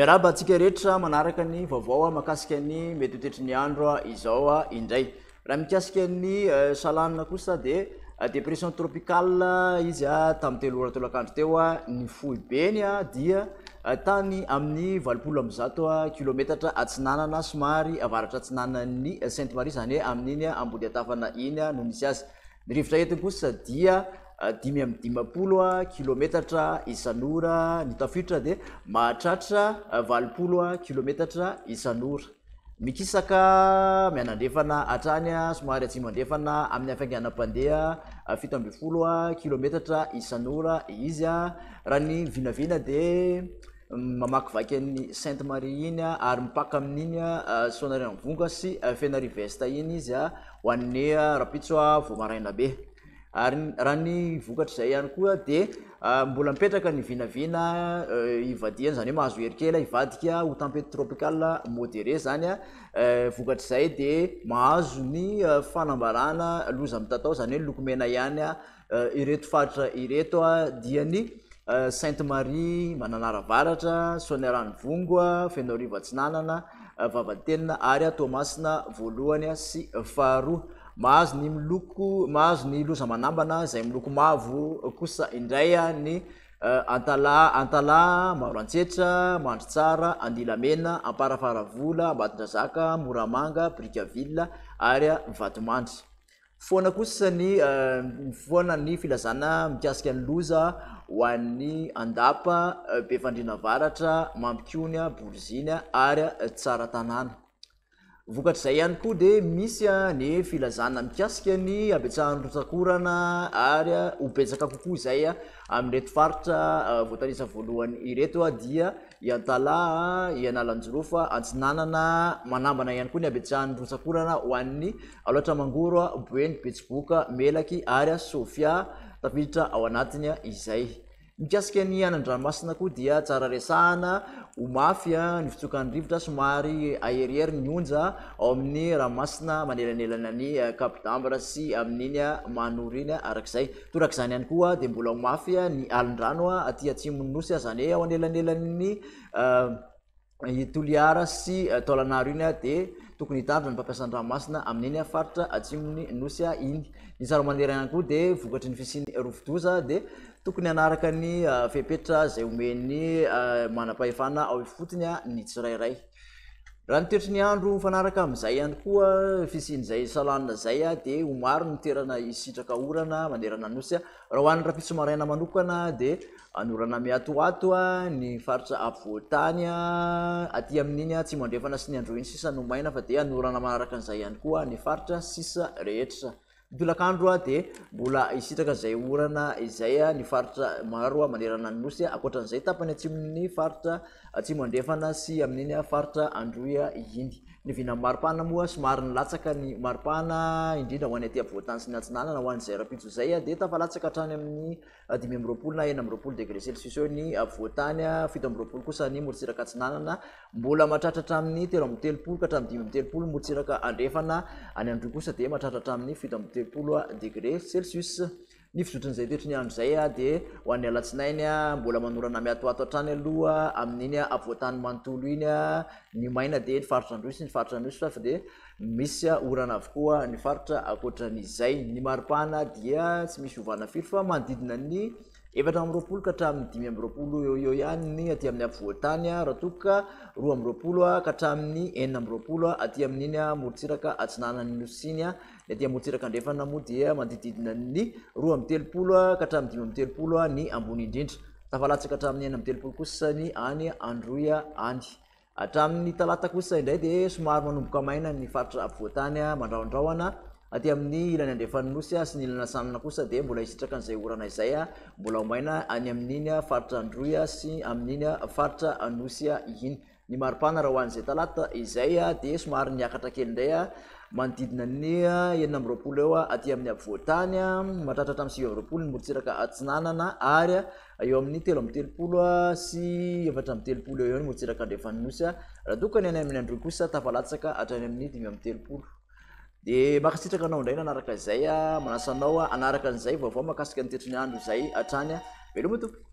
Miaraba atsika rehetra manaraka ny vaovao makasika ny mety toetry ny andro izao indray. Raha mikasika ny salanina kosa de dépression tropicale izy tamin'ny 3 ora tolakandro teo ny fohy beny dia tany amin'ny 80 kilometatra atsinanana somary avaratra atsinanan'ny Sainte Marie zany hoe amin'iny ambody atafana iny no misy azy. Ny rivotra entiny kosa dia 5 kilometatra isan'ora ny tafiditra de mahatratra 80 kilometatra isan'ora. Mikisaka mianandrefana hatrany somary atsimo andrefana amin'ny hafainganam-pandeha 70 kilometatra isan'ora izy raha ny vinavina de mamakivaky an'ny Sainte Marie iny ary mipaka amin'iny Soanarivo sy Fenarive Est iny izy ho an'ny rapitso Voamaraina be. Ary raha ny vokatra izay ihany koa de mbola mipetraka ny vinavina ivadiany zany hoe mahazo herikely ivadika ho tempête tropicale modéré zany vokatra izay de mahazo ny fanambarana loza mitatao zany hoe lokomena ihany ireto faritra ireto dia ny Sainte Marie Mananaravaratra, Soanarivo, Fenarivo Atsinanana, Vavatenina ary Toamasina voalohany sy faharoa. Mahazo ny miloko mahazo ny loza manambana izay miloko mavo kosa indray ny Antala, Maroantsetra, Mandritsara, Andilamena, Amparafaravola, Ambatondrazaka, Moramanga, Bricaville ary Vatomandry. Foana kosa ny foana ny filazana mikasika ny loza ho an'ny Andapa, Befandrinavaratra, Mampikony, Boriziny ary Tsaratanàna. Vokatra izay ihany koa de misy ny filazana mikasika ny abetsahan'ny rotsakorana ary ho betsaka kokoa izay amin'reto faritra voatanisa voalohany ireto dia i Antala, i Analanjorofa, Antsinanana, manambana ihany koa ny abetsahan'ny rotsakorana ho an'ny Alaotramangoro, Boeny, Betsiboka, Melaky ary Sofia tafiditra ao anatiny izay. Mikasika ny anan-dranomasina koa dia tsara resahana ho mafy ny fitsokan'ny rivotra somary aherihery ny onja ao amin'ny ranomasina manelanelana ny Cap d'Ambre sy amin'iny Manoriny arak'izay. Torak'izany ihany koa de mbola ho mafy ny alin-drano aty atsimon'ny nosy zany hoe ao anelanelan'ny Toliara sy Taolanaro iny de tokony hitandrina ny mpampiasa an-dranomasina amin'iny faritra atsimon'ny nosy iny. Ny tsara-manera ihany koa de vokatry ny fisian'ny rovidoza de tokony hanaraka ny fepetra izay omeny manam-pahefana ao ifotony ny tsirairay. Raha ny toetry ny andro mifanaraka amin'izay ihany koa fisian'izay salanina izay de ho maro ny toerana hisitraka orana manerana nosy. Raha ho an'ny rapitso maraina manokana de anorana miatoato ny faritra ampovoantany aty amin'iny atsimo andrefana sy ny androiny sisa no maina fa de anorana manaraka an'izay ihany koa ny faritra sisa rehetra. Tolakandro de mbola hisitraka izay orana izay ny faritra maro manerana ny nosy ankoatran'izay tapany atsimon'ny faritra atsimo andrefana sy amin'iny faritra Androia iny. Ny vina maripana moa somary nilatsaka ny maripana indrindra ho any aty ampovoantany sy ny atsinanana ho an'izay rapitso izay de tafalatsaka hatrany amin'ny 5 na 9 degré celsius eo ny apovoantany, 7 kosa ny morotsiraka atsinanana, mbola mahatratra hatramin'ny 13 ka hatramin'ny 15 morotsiraka andrefana, any Androy kosa de mahatratra hatramin'ny 17 degré celsius. Ny fizotrin'izay toetry ny andro izay de ho an'ny alatsinainy mbola manorana miatoato hatrany aloha amin'iny apovoantany manontolo iny ny maina de ny faritra Androy sy ny faritra Anosy fa de misy orana avokoa ny faritra ankoatran'izay. Ny maripana dia tsy misy ovana firy fa manodidina ny 4 ka hatramin'ny 5 eo ihany ny aty amin'ny apovoantany raha toka 2 ka hatramin'ny 4 aty amin'iny morotsiraka atsinanan'ny nosy iny. Ny aty morotsiraka andrefana moa dia manodidina ny 13 ka hatramin'ny 13 ny ambony indrindra. Tafalatsaka hatramin'ny 13 kosa ny any Androy any. Hatramin'ny talata kosa indray de somary manomboka maina ny faritra apovoantany mandraondraona aty amin'ny ilany andrefan'ny nosy sy ny ilana sanana kosa de mbola hisitraka an'izay orana izay mbola ho maina any amin'iny faritra Androy sy amin'iny faritra Anosy iny. Ny maripana raha ho an'izay talata izay de somary niakatra kely indray manodidina ny 20 eo aty amin'ny apovoantany, mahatratra hatramin'ny 20 ny morotsiraka atsinanana ary eo amin'ny 13 sy 14 eo ny morotsiraka andrefan'ny nosy. Raha tokany any amin'ny Androy kosa tafalatsaka hatrany amin'ny 13. De makasitraka anao indray nanaraka izay manasanao anaraka an'izay vaovao makasika ny toetry ny andro izay hatrany veloma tompoko.